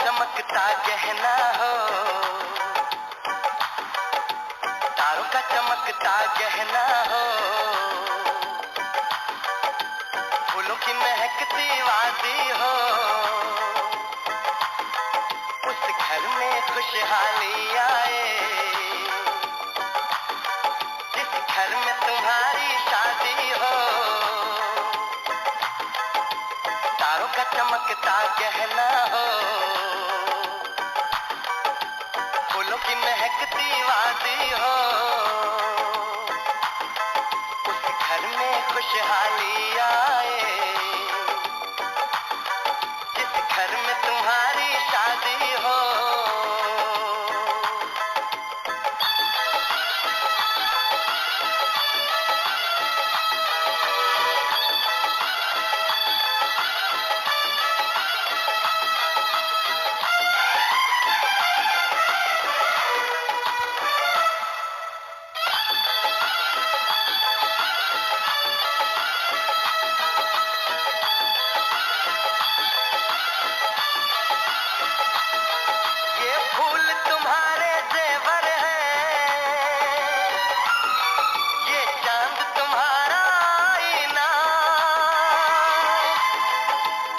चमकता गहना हो, तारों का चमकता गहना हो, फूलों की महकती वादी हो, उस घर में खुशहाली आए, जिस घर में तुम्हारी शादी हो। तारों का चमकता गहना हो, फूलों की महकती वादी हो, उस घर में खुशहाली आए, जिस घर में तुम्हारी शादी हो। ये फूल तुम्हारे जेवर है, ये चांद तुम्हारा आईना,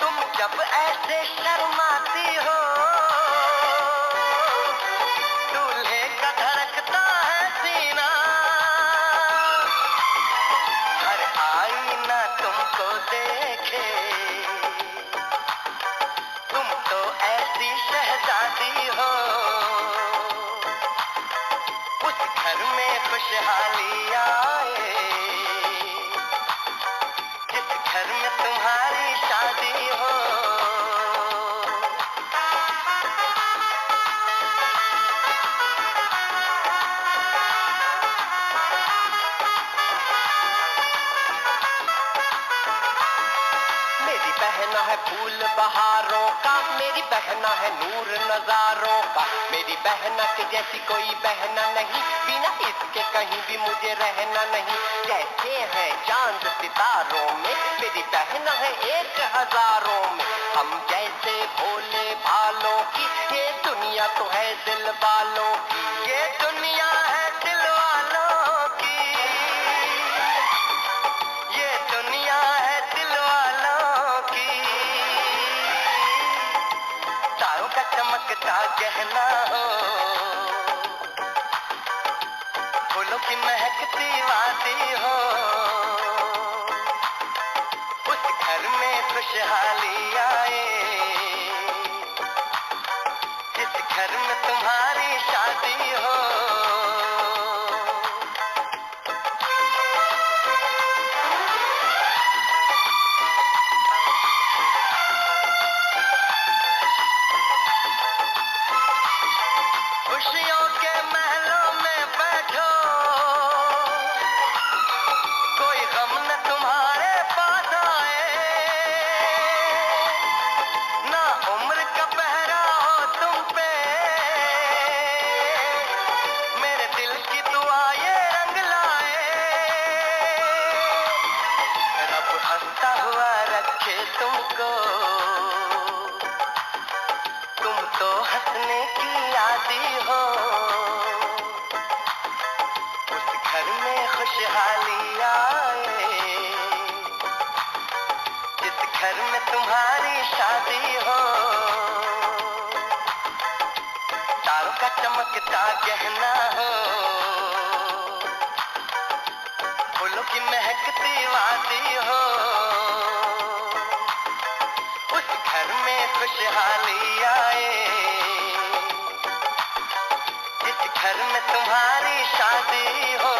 तुम जब ऐसे शर्माती हो, दूल्हे का धड़कता है सीना, हर आईना तुमको देखे, तुम तो ऐसी शहजादी हो, उस घर में खुशहाली आए, जिस घर में तुम्हारी शादी हो। मेरी बहना है फूल बहारों का, मेरी बहना है नूर नजारों का, मेरी बहना के जैसी कोई बहना नहीं, बिना इसके कहीं भी मुझे रहना नहीं। जैसे है चांद सितारों में, मेरी बहना है 1000 में, हम जैसे भोले भालों की, ये दुनिया तो है दिल वालों की, ये दुनिया है दिल वालों की, ये दुनिया है दिल वालों की। तारों का चमकता गहना हो, फूलों की महकती वादी हो, उस घर में खुशहाली आए, जिस घर में तुम्हारी शादी हो। खुशियों के महलों में बैठो, कोई गम न तुम्हारे पास आए, ना उम्र का पहरा हो तुम पे, मेरे दिल की दुआ ये रंग लाए, रब हंसता हुआ रखे तुमको, तुम तो हंसने की आदी हो, उस घर में खुशहाली आए, जिस घर में तुम्हारी शादी हो। तारों का चमकता गहना हो, फूलों की महकती वादी हो, उस घर में खुशहाली आए, जिस घर में तुम्हारी शादी हो।